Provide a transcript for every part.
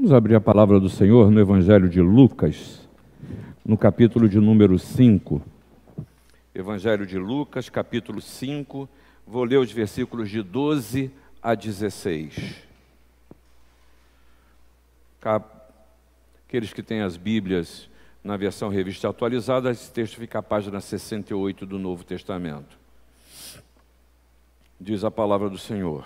Vamos abrir a palavra do Senhor no Evangelho de Lucas, no capítulo de número 5. Evangelho de Lucas, capítulo 5, vou ler os versículos de 12 a 16. Aqueles que têm as Bíblias na versão revista atualizada, esse texto fica à página 68 do Novo Testamento. Diz a palavra do Senhor.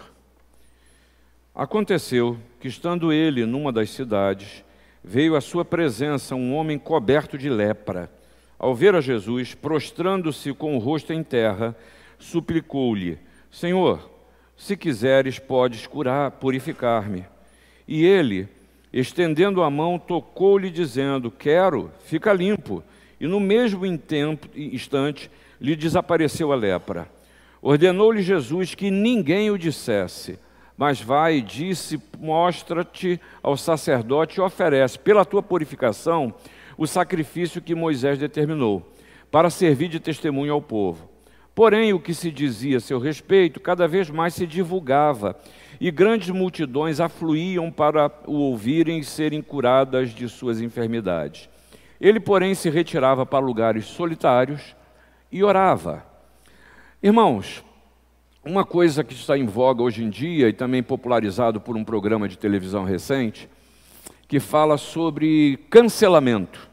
Aconteceu que, estando ele numa das cidades, veio à sua presença um homem coberto de lepra. Ao ver a Jesus, prostrando-se com o rosto em terra, suplicou-lhe: Senhor, se quiseres, podes curar, purificar-me. E ele, estendendo a mão, tocou-lhe, dizendo: Quero, fica limpo. E no mesmo instante lhe desapareceu a lepra. Ordenou-lhe Jesus que ninguém o dissesse, mas vai e disse: mostra-te ao sacerdote e oferece, pela tua purificação, o sacrifício que Moisés determinou, para servir de testemunho ao povo. Porém, o que se dizia a seu respeito, cada vez mais se divulgava, e grandes multidões afluíam para o ouvirem e serem curadas de suas enfermidades. Ele, porém, se retirava para lugares solitários e orava. Irmãos, uma coisa que está em voga hoje em dia e também popularizado por um programa de televisão recente, que fala sobre cancelamento,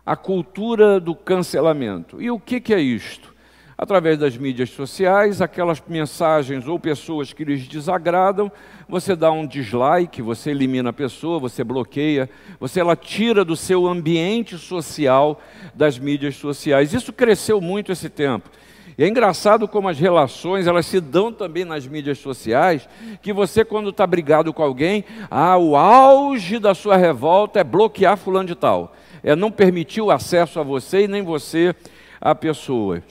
a cultura do cancelamento. E o que é isto? Através das mídias sociais, aquelas mensagens ou pessoas que lhes desagradam, você dá um dislike, você elimina a pessoa, você bloqueia, ela tira do seu ambiente social das mídias sociais. Isso cresceu muito esse tempo. E é engraçado como as relações, elas se dão também nas mídias sociais, que você, quando está brigado com alguém, o auge da sua revolta é bloquear fulano de tal, é não permitir o acesso a você e nem você a pessoas.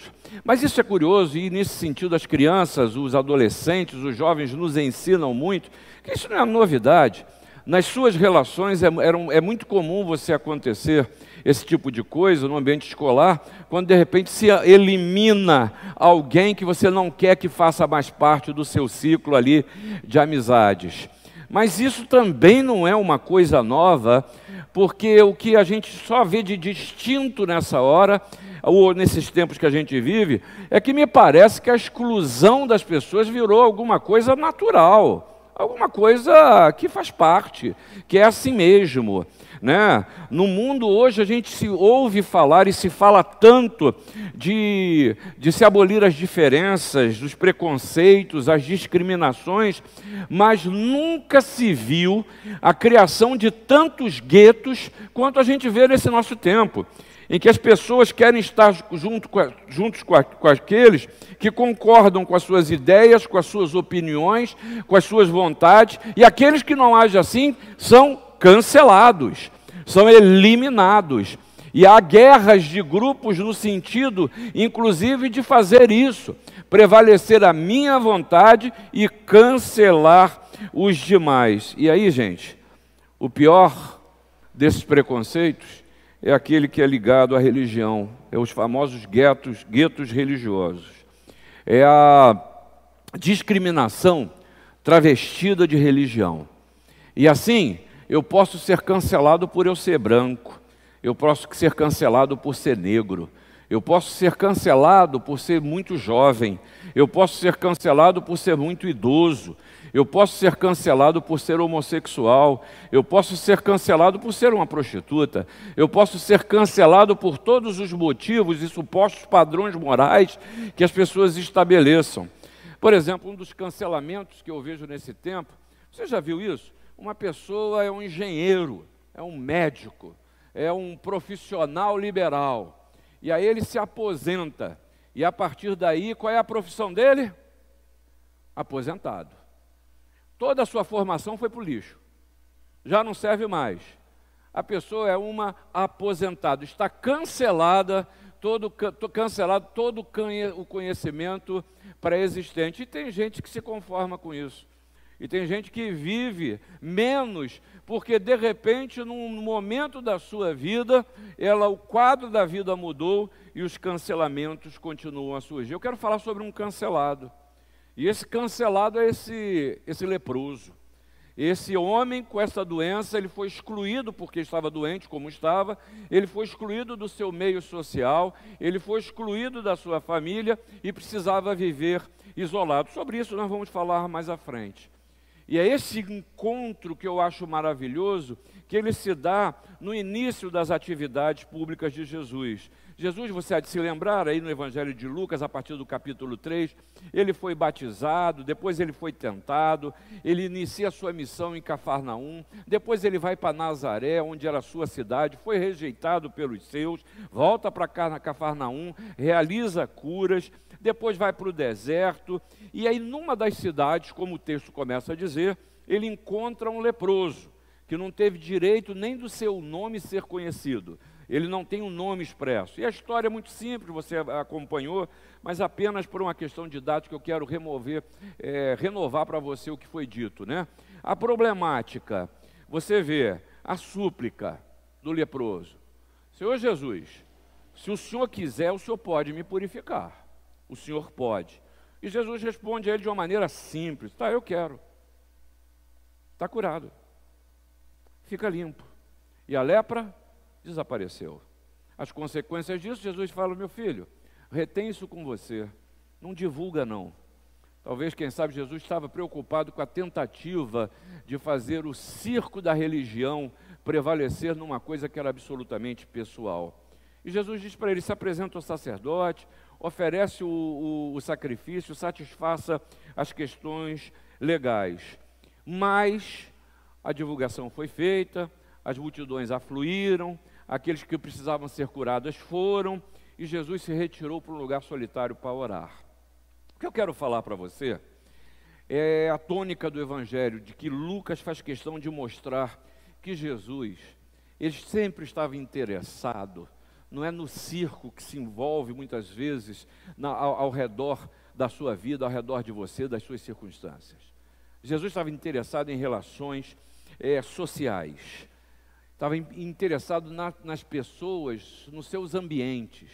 Mas isso é curioso, e nesse sentido as crianças, os adolescentes, os jovens nos ensinam muito, que isso não é novidade. Nas suas relações é muito comum você acontecer esse tipo de coisa no ambiente escolar, quando de repente se elimina alguém que você não quer que faça mais parte do seu ciclo ali de amizades. Mas isso também não é uma coisa nova, porque o que a gente só vê de distinto nessa hora, ou nesses tempos que a gente vive, é que me parece que a exclusão das pessoas virou alguma coisa natural, alguma coisa que faz parte, que é assim mesmo, né? No mundo hoje a gente se ouve falar e se fala tanto de se abolir as diferenças, os preconceitos, as discriminações, mas nunca se viu a criação de tantos guetos quanto a gente vê nesse nosso tempo, em que as pessoas querem estar juntos com aqueles que concordam com as suas ideias, com as suas opiniões, com as suas vontades, e aqueles que não agem assim são cancelados, são eliminados. E há guerras de grupos no sentido, inclusive, de fazer isso, prevalecer a minha vontade e cancelar os demais. E aí, gente, o pior desses preconceitos é aquele que é ligado à religião, é os famosos guetos religiosos. É a discriminação travestida de religião. E assim, eu posso ser cancelado por eu ser branco, eu posso ser cancelado por ser negro, eu posso ser cancelado por ser muito jovem, eu posso ser cancelado por ser muito idoso, eu posso ser cancelado por ser homossexual, eu posso ser cancelado por ser uma prostituta, eu posso ser cancelado por todos os motivos e supostos padrões morais que as pessoas estabeleçam. Por exemplo, um dos cancelamentos que eu vejo nesse tempo, você já viu isso? Uma pessoa é um engenheiro, é um médico, é um profissional liberal, e aí ele se aposenta, e a partir daí, qual é a profissão dele? Aposentado. Toda a sua formação foi para o lixo, já não serve mais. A pessoa é uma aposentada, está cancelado todo o conhecimento pré-existente. E tem gente que se conforma com isso. E tem gente que vive menos, porque de repente, num momento da sua vida, o quadro da vida mudou e os cancelamentos continuam a surgir. Eu quero falar sobre um cancelado. E esse cancelado é esse leproso. Esse homem com essa doença, ele foi excluído porque estava doente, como estava, ele foi excluído do seu meio social, ele foi excluído da sua família e precisava viver isolado. Sobre isso nós vamos falar mais à frente. E é esse encontro que eu acho maravilhoso, que ele se dá no início das atividades públicas de Jesus. Jesus, você há de se lembrar aí no Evangelho de Lucas, a partir do capítulo 3, ele foi batizado, depois ele foi tentado, ele inicia a sua missão em Cafarnaum, depois ele vai para Nazaré, onde era a sua cidade, foi rejeitado pelos seus, volta para cá na Cafarnaum, realiza curas, depois vai para o deserto, e aí numa das cidades, como o texto começa a dizer, ele encontra um leproso, que não teve direito nem do seu nome ser conhecido. Ele não tem um nome expresso. E a história é muito simples, você acompanhou, mas apenas por uma questão didática eu quero renovar para você o que foi dito, né? A problemática, você vê, a súplica do leproso. Senhor Jesus, se o Senhor quiser, o Senhor pode me purificar. O Senhor pode. E Jesus responde a ele de uma maneira simples. Tá, eu quero. Está curado. Fica limpo. E a lepra desapareceu. As consequências disso, Jesus fala, meu filho, retém isso com você, não divulga não. Talvez, quem sabe, Jesus estava preocupado com a tentativa de fazer o circo da religião prevalecer numa coisa que era absolutamente pessoal. E Jesus diz para ele, se apresenta ao sacerdote, oferece o sacrifício, satisfaça as questões legais. Mas a divulgação foi feita, as multidões afluíram, aqueles que precisavam ser curados foram, e Jesus se retirou para um lugar solitário para orar. O que eu quero falar para você é a tônica do Evangelho, de que Lucas faz questão de mostrar que Jesus, ele sempre estava interessado, não é no circo que se envolve muitas vezes ao redor da sua vida, ao redor de você, das suas circunstâncias. Jesus estava interessado em relações sociais, estava interessado nas pessoas, nos seus ambientes,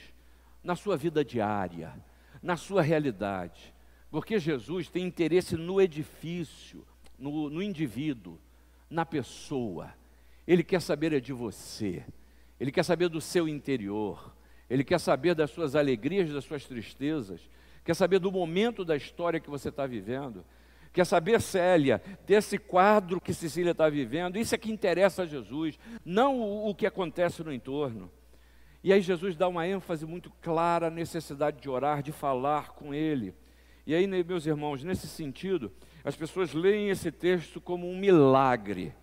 na sua vida diária, na sua realidade, porque Jesus tem interesse no edifício, no indivíduo, na pessoa. Ele quer saber de você, ele quer saber do seu interior, ele quer saber das suas alegrias, das suas tristezas, quer saber do momento da história que você está vivendo. Quer saber, Célia, desse quadro que Cecília está vivendo? Isso é que interessa a Jesus, não o que acontece no entorno. E aí Jesus dá uma ênfase muito clara à necessidade de orar, de falar com Ele. E aí, meus irmãos, nesse sentido, as pessoas leem esse texto como um milagre.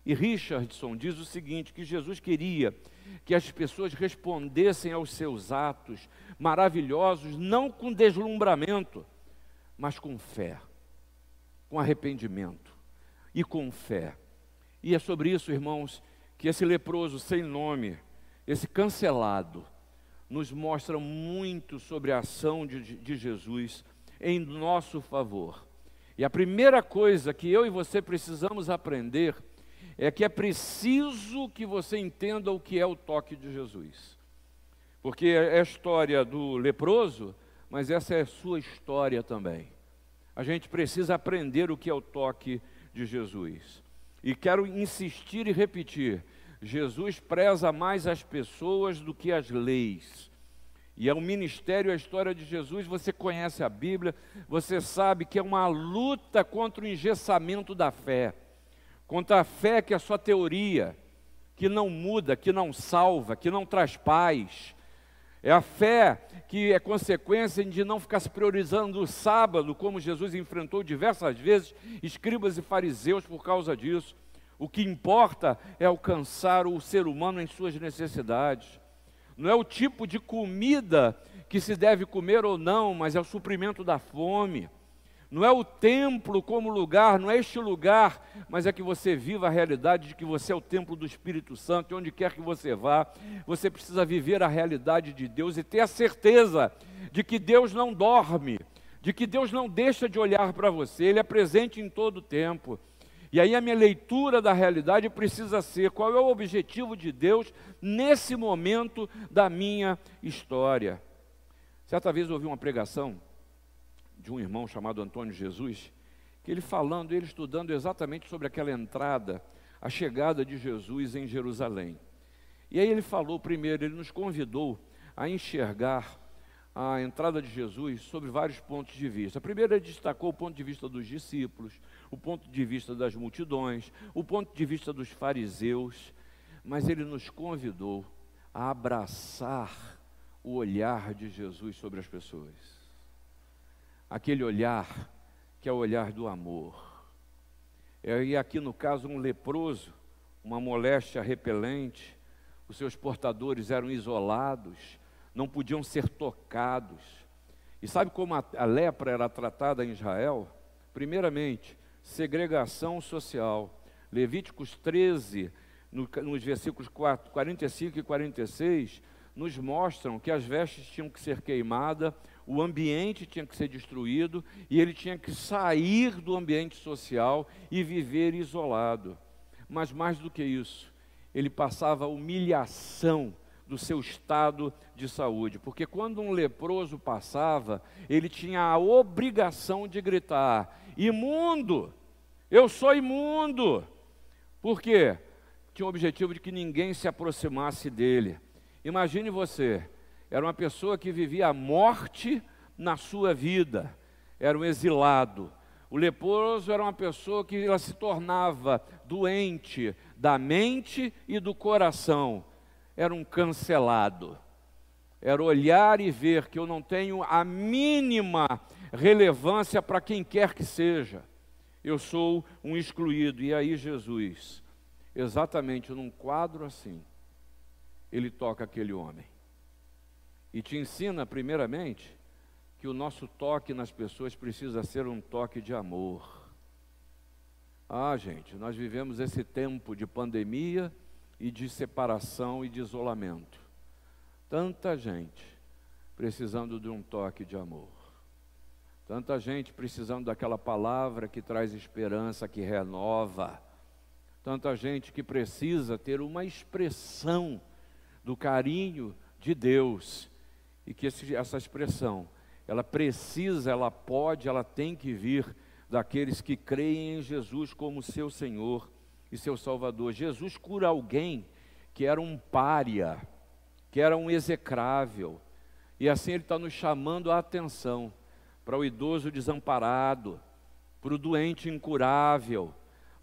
E Richardson diz o seguinte, que Jesus queria que as pessoas respondessem aos seus atos maravilhosos, não com deslumbramento, mas com fé, com arrependimento e com fé. E é sobre isso, irmãos, que esse leproso sem nome, esse cancelado, nos mostra muito sobre a ação de Jesus em nosso favor. E a primeira coisa que eu e você precisamos aprender é que é preciso que você entenda o que é o toque de Jesus. Porque é a história do leproso, mas essa é a sua história também. A gente precisa aprender o que é o toque de Jesus. E quero insistir e repetir, Jesus preza mais as pessoas do que as leis. E é o ministério, a história de Jesus, você conhece a Bíblia, você sabe que é uma luta contra o engessamento da fé, contra a fé que é só teoria, que não muda, que não salva, que não traz paz. É a fé que é consequência de não ficar se priorizando o sábado, como Jesus enfrentou diversas vezes escribas e fariseus por causa disso. O que importa é alcançar o ser humano em suas necessidades. Não é o tipo de comida que se deve comer ou não, mas é o suprimento da fome. Não é o templo como lugar, não é este lugar, mas é que você viva a realidade de que você é o templo do Espírito Santo, e onde quer que você vá, você precisa viver a realidade de Deus e ter a certeza de que Deus não dorme, de que Deus não deixa de olhar para você, Ele é presente em todo o tempo. E aí a minha leitura da realidade precisa ser, qual é o objetivo de Deus nesse momento da minha história? Certa vez eu ouvi uma pregação de um irmão chamado Antônio Jesus, que ele falando, ele estudando exatamente sobre aquela entrada, a chegada de Jesus em Jerusalém. E aí ele falou primeiro, ele nos convidou a enxergar a entrada de Jesus sobre vários pontos de vista. Primeiro ele destacou o ponto de vista dos discípulos, o ponto de vista das multidões, o ponto de vista dos fariseus, mas ele nos convidou a abraçar o olhar de Jesus sobre as pessoas. Aquele olhar que é o olhar do amor. E aqui no caso um leproso, uma moléstia repelente, os seus portadores eram isolados, não podiam ser tocados. E sabe como a lepra era tratada em Israel? Primeiramente, segregação social. Levíticos 13, nos versículos 45 e 46, nos mostram que as vestes tinham que ser queimadas, o ambiente tinha que ser destruído, e ele tinha que sair do ambiente social e viver isolado. Mas mais do que isso, ele passava a humilhação do seu estado de saúde, porque quando um leproso passava, ele tinha a obrigação de gritar: imundo, eu sou imundo. Por quê? Tinha o objetivo de que ninguém se aproximasse dele. Imagine você, era uma pessoa que vivia a morte na sua vida, era um exilado. O leproso era uma pessoa que ela se tornava doente da mente e do coração. Era um cancelado. Era olhar e ver que eu não tenho a mínima relevância para quem quer que seja. Eu sou um excluído. E aí Jesus, exatamente num quadro assim, ele toca aquele homem. E te ensina primeiramente que o nosso toque nas pessoas precisa ser um toque de amor. Ah, gente, nós vivemos esse tempo de pandemia e de separação e de isolamento. Tanta gente precisando de um toque de amor. Tanta gente precisando daquela palavra que traz esperança, que renova. Tanta gente que precisa ter uma expressão do carinho de Deus. E que essa expressão, ela precisa, ela pode, ela tem que vir daqueles que creem em Jesus como seu Senhor e seu Salvador. Jesus cura alguém que era um pária, que era um execrável, e assim ele está nos chamando a atenção para o idoso desamparado, para o doente incurável,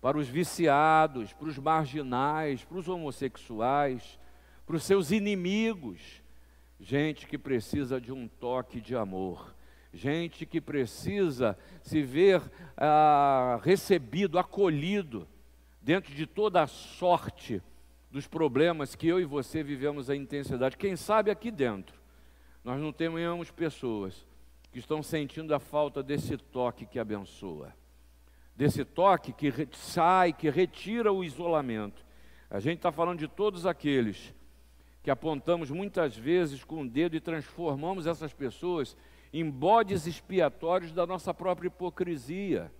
para os viciados, para os marginais, para os homossexuais, para os seus inimigos, gente que precisa de um toque de amor, gente que precisa se ver recebido, acolhido, dentro de toda a sorte dos problemas que eu e você vivemos a intensidade. Quem sabe aqui dentro, nós não tenhamos pessoas que estão sentindo a falta desse toque que abençoa, desse toque que sai, que retira o isolamento. A gente está falando de todos aqueles que apontamos muitas vezes com o dedo e transformamos essas pessoas em bodes expiatórios da nossa própria hipocrisia.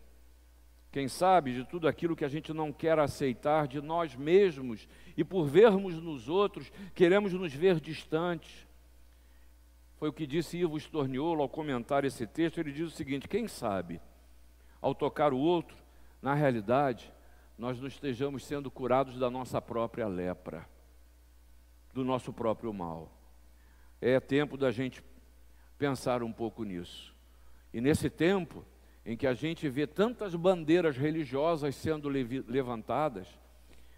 Quem sabe de tudo aquilo que a gente não quer aceitar de nós mesmos e por vermos nos outros, queremos nos ver distantes. Foi o que disse Ivo Storniolo ao comentar esse texto. Ele diz o seguinte: quem sabe, ao tocar o outro, na realidade, nós não estejamos sendo curados da nossa própria lepra, do nosso próprio mal. É tempo da gente pensar um pouco nisso. E nesse tempo em que a gente vê tantas bandeiras religiosas sendo levantadas,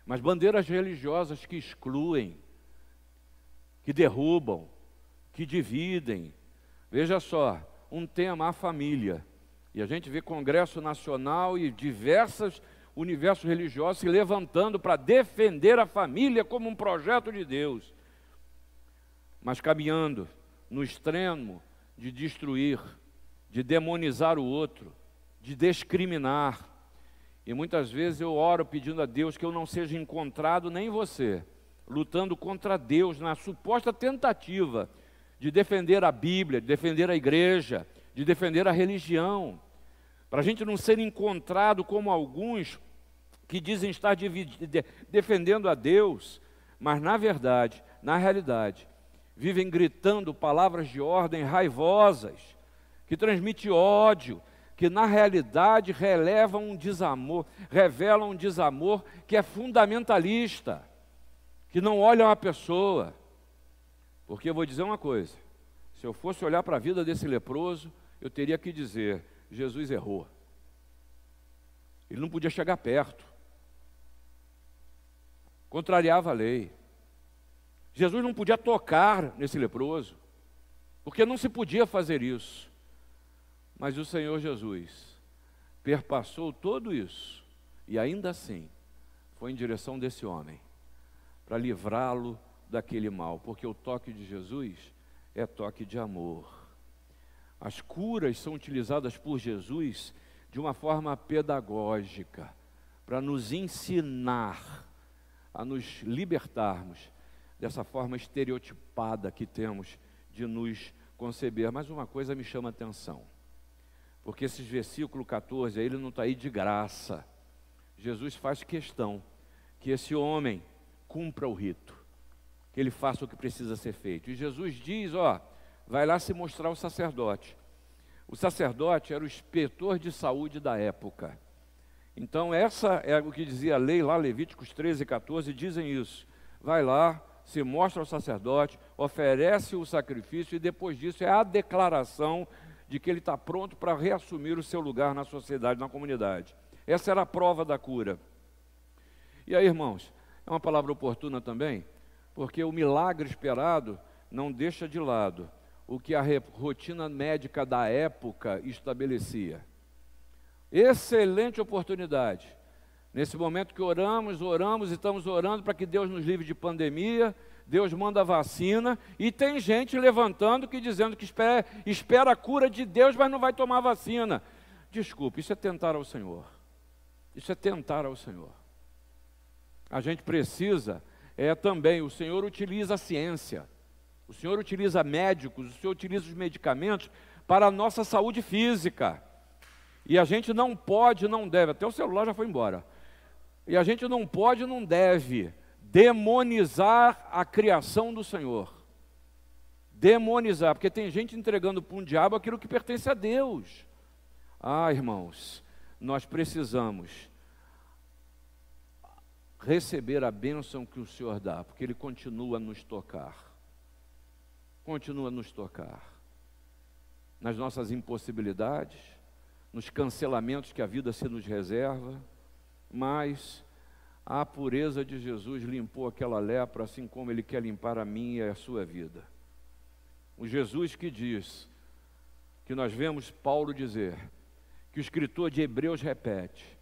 mas bandeiras religiosas que excluem, que derrubam, que dividem. Veja só, um tema, a família. E a gente vê Congresso Nacional e diversos universos religiosos se levantando para defender a família como um projeto de Deus, mas caminhando no extremo de destruir, de demonizar o outro, de discriminar. E muitas vezes eu oro pedindo a Deus que eu não seja encontrado, nem você, lutando contra Deus na suposta tentativa de defender a Bíblia, de defender a igreja, de defender a religião, para a gente não ser encontrado como alguns que dizem estar defendendo a Deus, mas na verdade, na realidade, vivem gritando palavras de ordem raivosas, que transmitem ódio, que na realidade revelam um desamor que é fundamentalista, que não olham a pessoa. Porque eu vou dizer uma coisa, se eu fosse olhar para a vida desse leproso, eu teria que dizer, Jesus errou. Ele não podia chegar perto. Contrariava a lei. Jesus não podia tocar nesse leproso, porque não se podia fazer isso. Mas o Senhor Jesus perpassou tudo isso e ainda assim foi em direção desse homem para livrá-lo daquele mal, porque o toque de Jesus é toque de amor. As curas são utilizadas por Jesus de uma forma pedagógica, para nos ensinar a nos libertarmos dessa forma estereotipada que temos de nos conceber. Mas uma coisa me chama a atenção, porque esse versículo 14, ele não está aí de graça. Jesus faz questão que esse homem cumpra o rito, que ele faça o que precisa ser feito. E Jesus diz, vai lá se mostrar ao sacerdote. O sacerdote era o inspetor de saúde da época. Então essa é o que dizia a lei lá, Levíticos 13 e 14, dizem isso. Vai lá, se mostra ao sacerdote, oferece o sacrifício e depois disso é a declaração de que ele está pronto para reassumir o seu lugar na sociedade, na comunidade. Essa era a prova da cura. E aí, irmãos, é uma palavra oportuna também, porque o milagre esperado não deixa de lado o que a rotina médica da época estabelecia. Excelente oportunidade. Nesse momento que oramos e estamos orando para que Deus nos livre de pandemia, Deus manda a vacina, e tem gente levantando dizendo que espera a cura de Deus, mas não vai tomar a vacina. Desculpe, isso é tentar ao Senhor. Isso é tentar ao Senhor. A gente precisa, também, o Senhor utiliza a ciência, o Senhor utiliza médicos, o Senhor utiliza os medicamentos para a nossa saúde física. E a gente não pode, não deve, até o celular já foi embora. E a gente não pode, não deve demonizar a criação do Senhor. Demonizar, porque tem gente entregando para um diabo aquilo que pertence a Deus. Irmãos, nós precisamos receber a bênção que o Senhor dá, porque Ele continua a nos tocar. Continua a nos tocar. Nas nossas impossibilidades, nos cancelamentos que a vida se nos reserva, mas a pureza de Jesus limpou aquela lepra, assim como Ele quer limpar a minha e a sua vida. O Jesus que diz, que nós vemos Paulo dizer, que o escritor de Hebreus repete,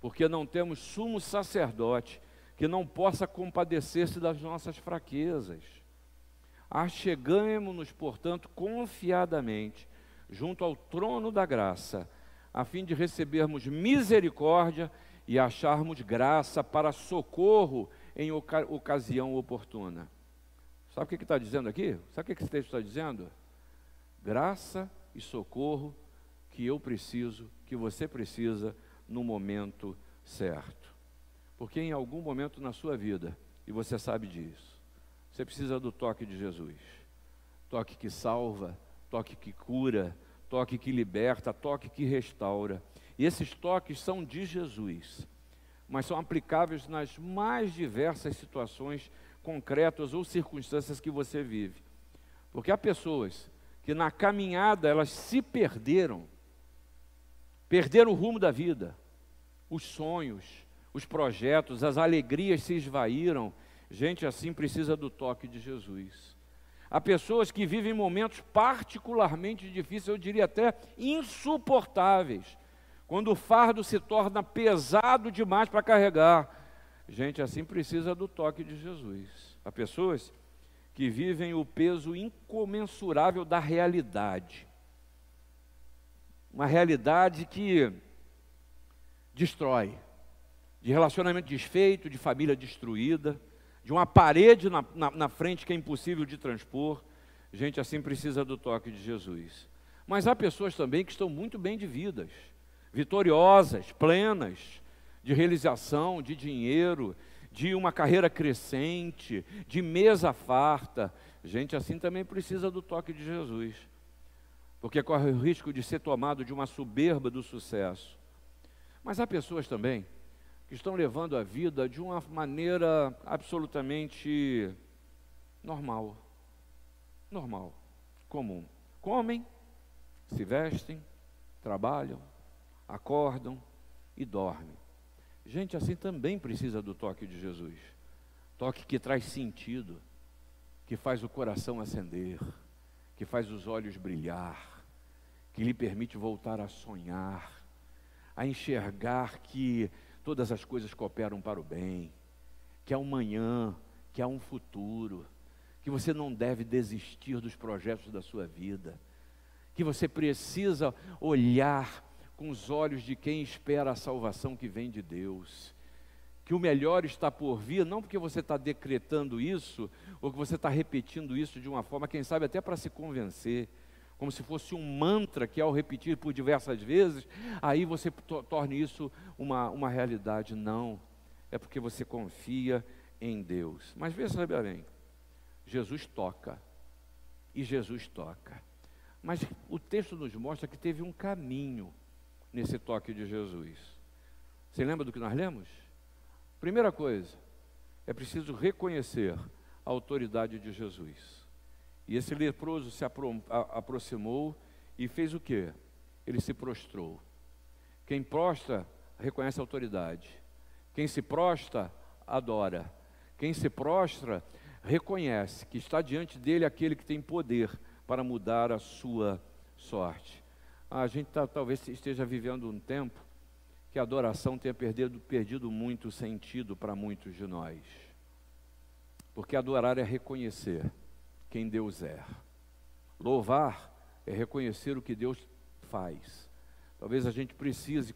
porque não temos sumo sacerdote que não possa compadecer-se das nossas fraquezas. Acheguemo-nos, portanto, confiadamente junto ao trono da graça, a fim de recebermos misericórdia e acharmos graça para socorro em ocasião oportuna. Sabe o que está dizendo aqui? Sabe o que esse texto está dizendo? Graça e socorro que eu preciso, que você precisa no momento certo. Porque em algum momento na sua vida, e você sabe disso, você precisa do toque de Jesus. Toque que salva, toque que cura, toque que liberta, toque que restaura. E esses toques são de Jesus, mas são aplicáveis nas mais diversas situações concretas ou circunstâncias que você vive. Porque há pessoas que na caminhada elas se perderam o rumo da vida, os sonhos, os projetos, as alegrias se esvaíram. Gente assim precisa do toque de Jesus. Há pessoas que vivem momentos particularmente difíceis, eu diria até insuportáveis, quando o fardo se torna pesado demais para carregar. Gente assim precisa do toque de Jesus. Há pessoas que vivem o peso incomensurável da realidade. Uma realidade que destrói, de relacionamento desfeito, de família destruída, de uma parede na frente que é impossível de transpor. Gente assim precisa do toque de Jesus. Mas há pessoas também que estão muito bem de vidas, vitoriosas, plenas, de realização, de dinheiro, de uma carreira crescente, de mesa farta. Gente assim também precisa do toque de Jesus. porque corre o risco de ser tomado de uma soberba do sucesso. Mas há pessoas também que estão levando a vida de uma maneira absolutamente normal, comum. Comem, se vestem, trabalham, acordam e dormem. Gente assim também precisa do toque de Jesus. Toque que traz sentido, que faz o coração acender, que faz os olhos brilhar, que lhe permite voltar a sonhar, a enxergar que todas as coisas cooperam para o bem, que há um amanhã, que há um futuro, que você não deve desistir dos projetos da sua vida, que você precisa olhar com os olhos de quem espera a salvação que vem de Deus, que o melhor está por vir, não porque você está decretando isso, ou que você está repetindo isso de uma forma, quem sabe até para se convencer, como se fosse um mantra que ao repetir por diversas vezes, aí você torne isso uma realidade. Não, é porque você confia em Deus. Mas veja bem, Jesus toca, e Jesus toca. Mas o texto nos mostra que teve um caminho nesse toque de Jesus. Você lembra do que nós lemos? Primeira coisa, é preciso reconhecer a autoridade de Jesus. E esse leproso se aproximou e fez o quê? Ele se prostrou. Quem prostra, reconhece a autoridade. Quem se prostra, adora. Quem se prostra, reconhece que está diante dele aquele que tem poder para mudar a sua sorte. A gente talvez esteja vivendo um tempo que a adoração tenha perdido muito sentido para muitos de nós. Porque adorar é reconhecer quem Deus é. Louvar é reconhecer o que Deus faz. Talvez a gente precise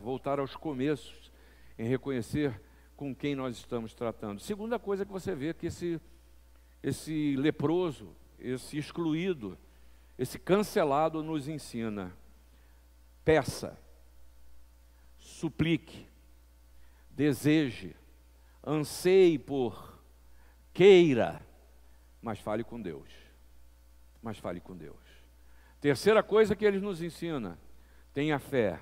voltar aos começos, em reconhecer com quem nós estamos tratando. Segunda coisa que você vê, que esse leproso, esse excluído, esse cancelado nos ensina: peça, suplique, deseje, anseie por, queira, mas fale com Deus. Mas fale com Deus. Terceira coisa que ele nos ensina: tenha fé,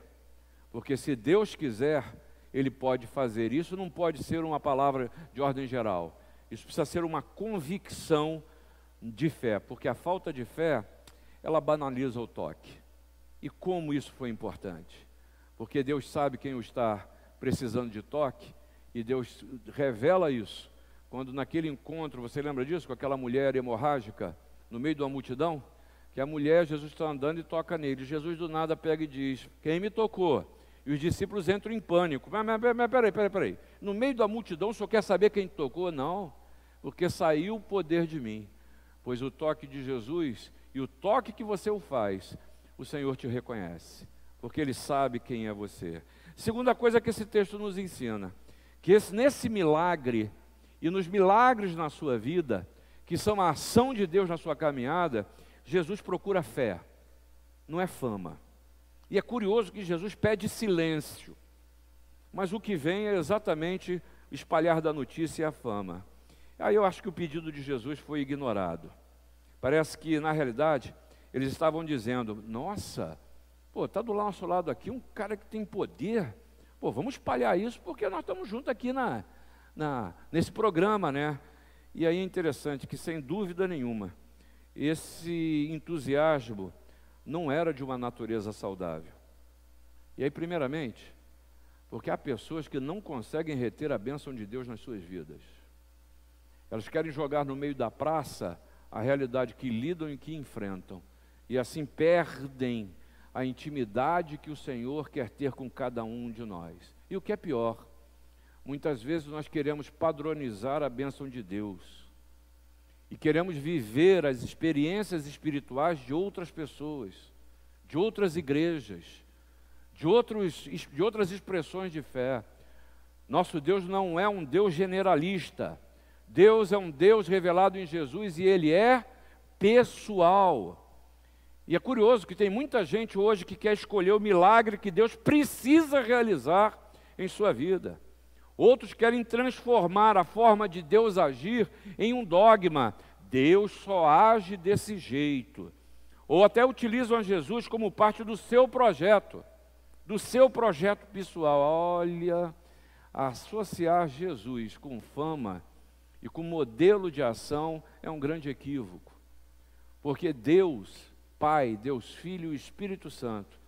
porque se Deus quiser, Ele pode fazer. Isso não pode ser uma palavra de ordem geral, isso precisa ser uma convicção de fé, porque a falta de fé, ela banaliza o toque. E como isso foi importante? Porque Deus sabe quem está precisando de toque, e Deus revela isso quando naquele encontro, você lembra disso, com aquela mulher hemorrágica no meio de uma multidão, que a mulher, Jesus está andando e toca nele, Jesus do nada pega e diz: quem me tocou? E os discípulos entram em pânico. Mas peraí, no meio da multidão o senhor quer saber quem tocou? Não, porque saiu o poder de mim, pois o toque de Jesus e o toque que você o faz, o Senhor te reconhece, porque Ele sabe quem é você. Segunda coisa que esse texto nos ensina, que nesse milagre e nos milagres na sua vida, que são a ação de Deus na sua caminhada, Jesus procura fé, não é fama. E é curioso que Jesus pede silêncio, mas o que vem é exatamente espalhar da notícia e a fama. Aí eu acho que o pedido de Jesus foi ignorado. Parece que, na realidade, eles estavam dizendo: nossa, está do nosso lado aqui um cara que tem poder, vamos espalhar isso porque nós estamos juntos aqui nesse programa, né? E aí é interessante que, sem dúvida nenhuma, esse entusiasmo não era de uma natureza saudável. E aí, primeiramente, porque há pessoas que não conseguem reter a bênção de Deus nas suas vidas. Elas querem jogar no meio da praça a realidade que lidam e que enfrentam, e assim perdem a intimidade que o Senhor quer ter com cada um de nós. E o que é pior, muitas vezes nós queremos padronizar a bênção de Deus, e queremos viver as experiências espirituais de outras pessoas, de outras igrejas, de outras expressões de fé. Nosso Deus não é um Deus generalista. Deus é um Deus revelado em Jesus, e Ele é pessoal. E é curioso que tem muita gente hoje que quer escolher o milagre que Deus precisa realizar em sua vida. Outros querem transformar a forma de Deus agir em um dogma. Deus só age desse jeito. ou até utilizam a Jesus como parte do seu projeto pessoal. Olha, associar Jesus com fama e com modelo de ação é um grande equívoco, porque Deus Pai, Deus Filho e Espírito Santo,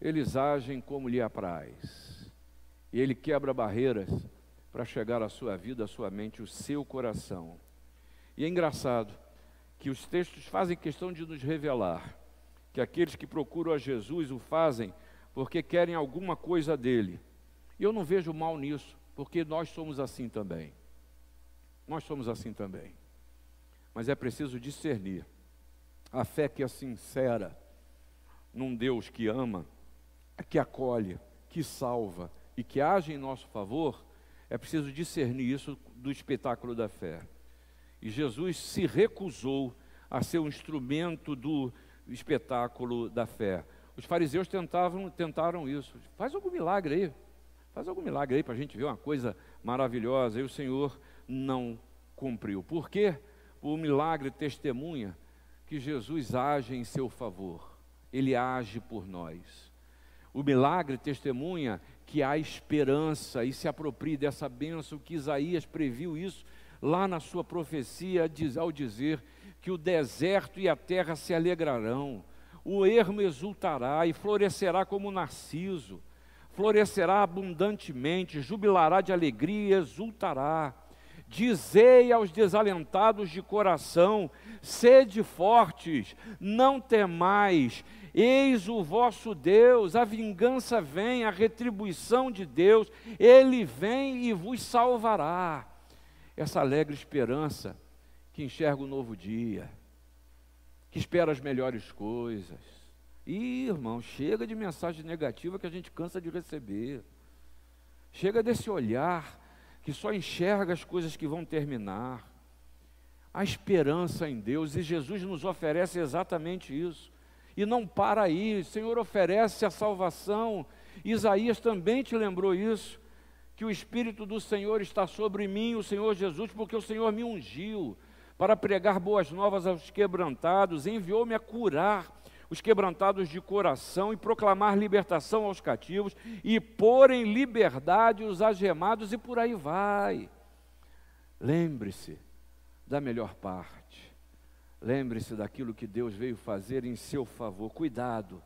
eles agem como lhe apraz, e Ele quebra barreiras para chegar à sua vida, à sua mente, o seu coração. E é engraçado que os textos fazem questão de nos revelar que aqueles que procuram a Jesus o fazem porque querem alguma coisa dele. E eu não vejo mal nisso, porque nós somos assim também. Nós somos assim também. Mas é preciso discernir. A fé que é sincera num Deus que ama, que acolhe, que salva e que age em nosso favor, é preciso discernir isso do espetáculo da fé. E Jesus se recusou a ser um instrumento do espetáculo da fé. Os fariseus tentaram isso. Faz algum milagre aí para a gente ver uma coisa maravilhosa. E o Senhor não cumpriu. Por quê? O milagre testemunha que Jesus age em seu favor. Ele age por nós. O milagre testemunha que há esperança, e se aproprie dessa bênção que Isaías previu isso lá na sua profecia, ao dizer que o deserto e a terra se alegrarão, o ermo exultará e florescerá como o narciso, florescerá abundantemente, jubilará de alegria e exultará. Dizei aos desalentados de coração: sede fortes, não temais, eis o vosso Deus, a vingança vem, a retribuição de Deus, Ele vem e vos salvará. Essa alegre esperança que enxerga o novo dia, que espera as melhores coisas. Ih, irmão, chega de mensagem negativa que a gente cansa de receber. Chega desse olhar que só enxerga as coisas que vão terminar. A esperança em Deus, e Jesus nos oferece exatamente isso. E não para aí, o Senhor oferece a salvação. Isaías também te lembrou isso, que o Espírito do Senhor está sobre mim, o Senhor Jesus, porque o Senhor me ungiu para pregar boas novas aos quebrantados, enviou-me a curar os quebrantados de coração e proclamar libertação aos cativos e pôr em liberdade os algemados, e por aí vai. Lembre-se da melhor parte, lembre-se daquilo que Deus veio fazer em seu favor. Cuidado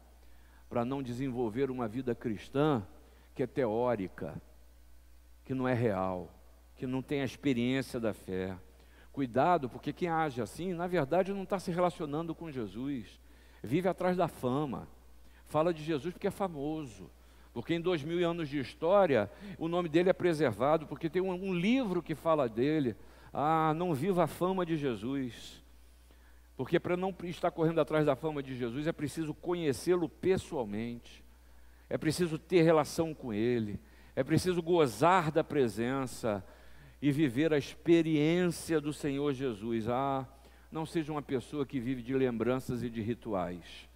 para não desenvolver uma vida cristã que é teórica, que não é real, que não tem a experiência da fé. Cuidado, porque quem age assim, na verdade, não está se relacionando com Jesus, vive atrás da fama, fala de Jesus porque é famoso, porque em 2000 anos de história, o nome dele é preservado, porque tem um livro que fala dele. Ah, não viva a fama de Jesus, porque para não estar correndo atrás da fama de Jesus, é preciso conhecê-lo pessoalmente, é preciso ter relação com ele, é preciso gozar da presença e viver a experiência do Senhor Jesus. Ah, não seja uma pessoa que vive de lembranças e de rituais,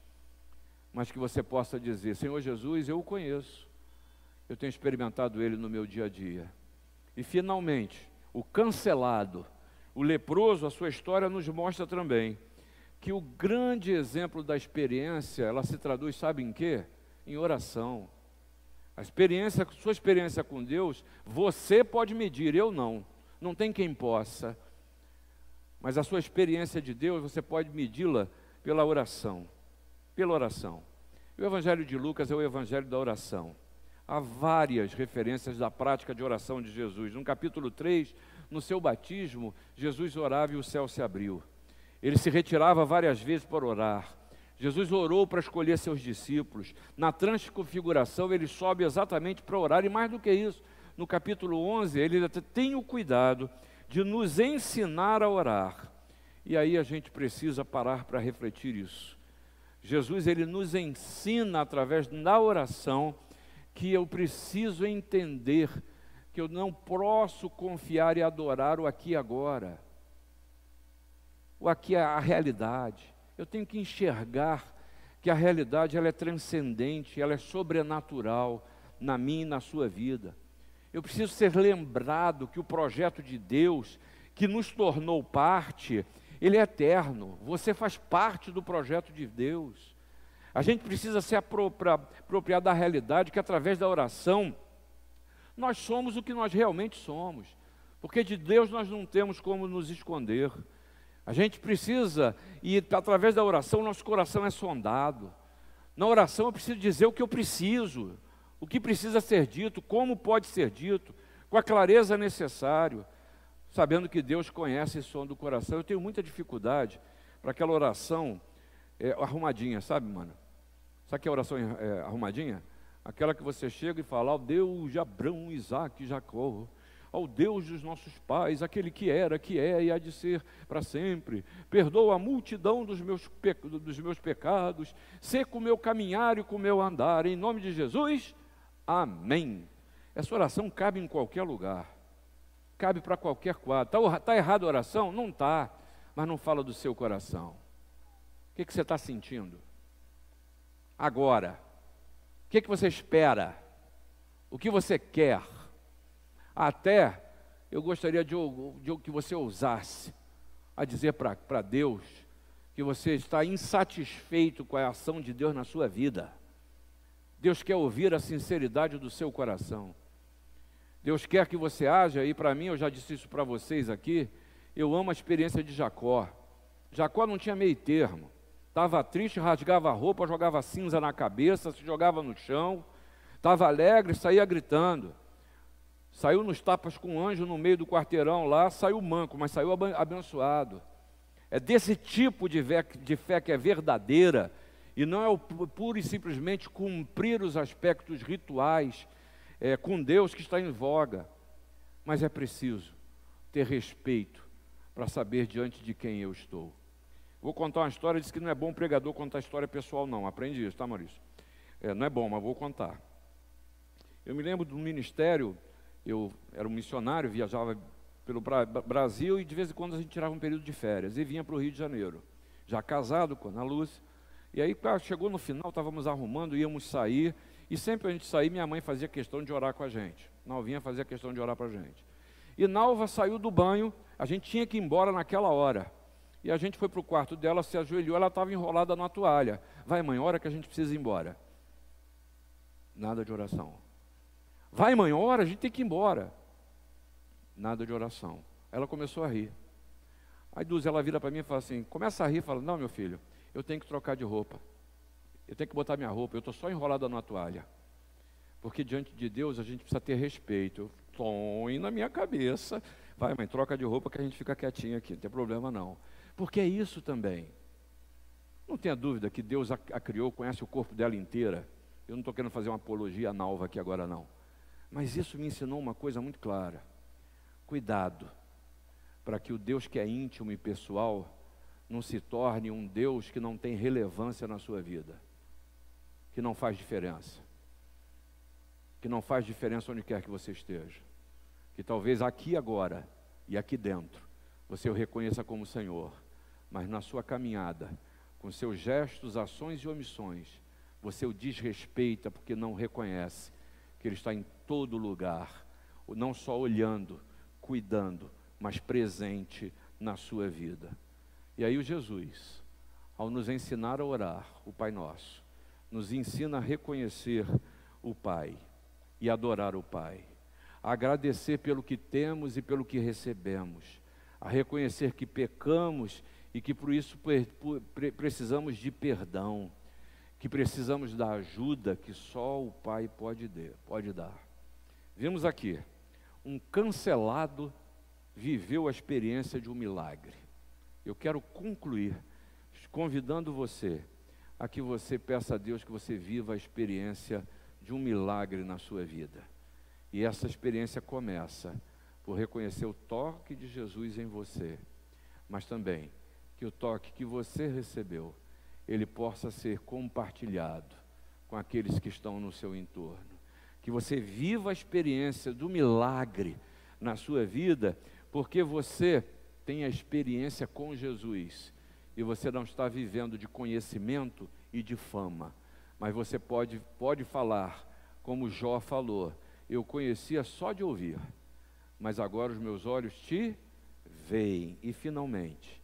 mas que você possa dizer: Senhor Jesus, eu o conheço, eu tenho experimentado Ele no meu dia a dia. E finalmente, o cancelado, o leproso, a sua história nos mostra também que o grande exemplo da experiência, ela se traduz, sabe em quê? Em oração. A experiência, sua experiência com Deus, você pode medir, eu não. Não tem quem possa. Mas a sua experiência de Deus, você pode medi-la pela oração. Pela oração. O Evangelho de Lucas é o Evangelho da oração. Há várias referências da prática de oração de Jesus. No capítulo 3, no seu batismo, Jesus orava e o céu se abriu. Ele se retirava várias vezes para orar. Jesus orou para escolher seus discípulos. Na transfiguração ele sobe exatamente para orar, e mais do que isso, no capítulo 11, ele tem o cuidado de nos ensinar a orar. E aí a gente precisa parar para refletir isso. Jesus, ele nos ensina através da oração que eu preciso entender que eu não posso confiar e adorar o aqui e agora. O aqui é a realidade. Eu tenho que enxergar que a realidade ela é transcendente, ela é sobrenatural na minha e na sua vida. Eu preciso ser lembrado que o projeto de Deus, que nos tornou parte, Ele é eterno, você faz parte do projeto de Deus. A gente precisa se apropriar da realidade que através da oração, nós somos o que nós realmente somos, porque de Deus nós não temos como nos esconder. A gente precisa, e através da oração, nosso coração é sondado. Na oração eu preciso dizer o que eu preciso, o que precisa ser dito, como pode ser dito, com a clareza necessária, sabendo que Deus conhece esse som do coração. Eu tenho muita dificuldade para aquela oração arrumadinha, sabe, mano? Sabe que é a oração arrumadinha? Aquela que você chega e fala: ao Deus de Abraão, Isaque e Jacó, ao Deus dos nossos pais, aquele que era, que é e há de ser para sempre, perdoa a multidão dos meus pecados, seca o meu caminhar e com o meu andar, em nome de Jesus, amém. Essa oração cabe em qualquer lugar, cabe para qualquer quadro. Está errada a oração? Não está, mas não fala do seu coração. O que você está sentindo? Agora, o que você espera? O que você quer? Até eu gostaria de que você ousasse a dizer para Deus que você está insatisfeito com a ação de Deus na sua vida. Deus quer ouvir a sinceridade do seu coração. Deus quer que você haja, e para mim, eu já disse isso para vocês aqui, eu amo a experiência de Jacó. Jacó não tinha meio termo. Estava triste, rasgava a roupa, jogava cinza na cabeça, se jogava no chão. Estava alegre, saía gritando. Saiu nos tapas com um anjo no meio do quarteirão lá, saiu manco, mas saiu abençoado. É desse tipo de fé que é verdadeira, e não é o puro e simplesmente cumprir os aspectos rituais com Deus que está em voga. Mas é preciso ter respeito para saber diante de quem eu estou. Vou contar uma história. Diz que não é bom pregador contar história pessoal não, aprendi isso, tá, Maurício? Não é bom, mas vou contar. Eu me lembro do ministério, eu era um missionário, viajava pelo Brasil, e de vez em quando a gente tirava um período de férias, e vinha para o Rio de Janeiro, já casado com a Ana Lúcia. E aí chegou no final, estávamos arrumando, íamos sair, e sempre a gente saía, minha mãe fazia questão de orar com a gente. Nalvinha fazia questão de orar para a gente. E Nalva saiu do banho, a gente tinha que ir embora naquela hora. E a gente foi para o quarto dela, se ajoelhou, ela estava enrolada na toalha. Vai, mãe, hora que a gente precisa ir embora. Nada de oração. Vai, mãe, hora, a gente tem que ir embora. Nada de oração. Ela começou a rir. Aí Dulce, ela vira para mim e fala assim, começa a rir, fala: não, meu filho, eu tenho que trocar de roupa. Eu tenho que botar minha roupa, eu estou só enrolada na toalha. Porque diante de Deus a gente precisa ter respeito. Eu põe na minha cabeça. Vai, mãe, troca de roupa que a gente fica quietinho aqui, não tem problema não. Porque é isso também. Não tenha dúvida que Deus a criou, conhece o corpo dela inteira. Eu não estou querendo fazer uma apologia à Nalva aqui agora não. Mas isso me ensinou uma coisa muito clara. Cuidado, para que o Deus que é íntimo e pessoal não se torne um Deus que não tem relevância na sua vida. Que não faz diferença. Que não faz diferença onde quer que você esteja. Que talvez aqui agora e aqui dentro você o reconheça como Senhor, mas na sua caminhada, com seus gestos, ações e omissões, você o desrespeita porque não reconhece que Ele está em todo lugar, não só olhando, cuidando, mas presente na sua vida. E aí o Jesus, ao nos ensinar a orar o Pai Nosso, nos ensina a reconhecer o Pai e adorar o Pai, a agradecer pelo que temos e pelo que recebemos, a reconhecer que pecamos e que por isso precisamos de perdão, que precisamos da ajuda que só o Pai pode dar. Vimos aqui, um cancelado viveu a experiência de um milagre. Eu quero concluir convidando você a que você peça a Deus que você viva a experiência de um milagre na sua vida. E essa experiência começa por reconhecer o toque de Jesus em você, mas também que o toque que você recebeu, ele possa ser compartilhado com aqueles que estão no seu entorno. Que você viva a experiência do milagre na sua vida, porque você tem a experiência com Jesus, e você não está vivendo de conhecimento e de fama, mas você pode falar, como Jó falou: eu conhecia só de ouvir, mas agora os meus olhos te veem. E finalmente,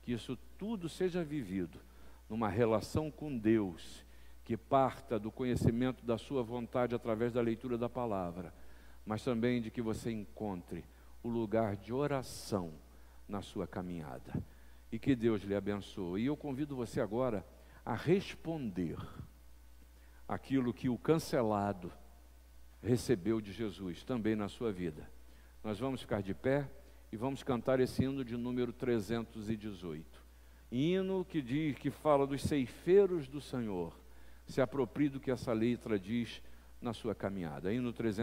que isso tudo seja vivido numa relação com Deus, que parta do conhecimento da sua vontade através da leitura da palavra, mas também de que você encontre o lugar de oração na sua caminhada. E que Deus lhe abençoe. E eu convido você agora a responder aquilo que o cancelado recebeu de Jesus também na sua vida. Nós vamos ficar de pé e vamos cantar esse hino de número 318. Hino que diz, que fala dos ceifeiros do Senhor. Se aproprie do que essa letra diz na sua caminhada. Hino 318.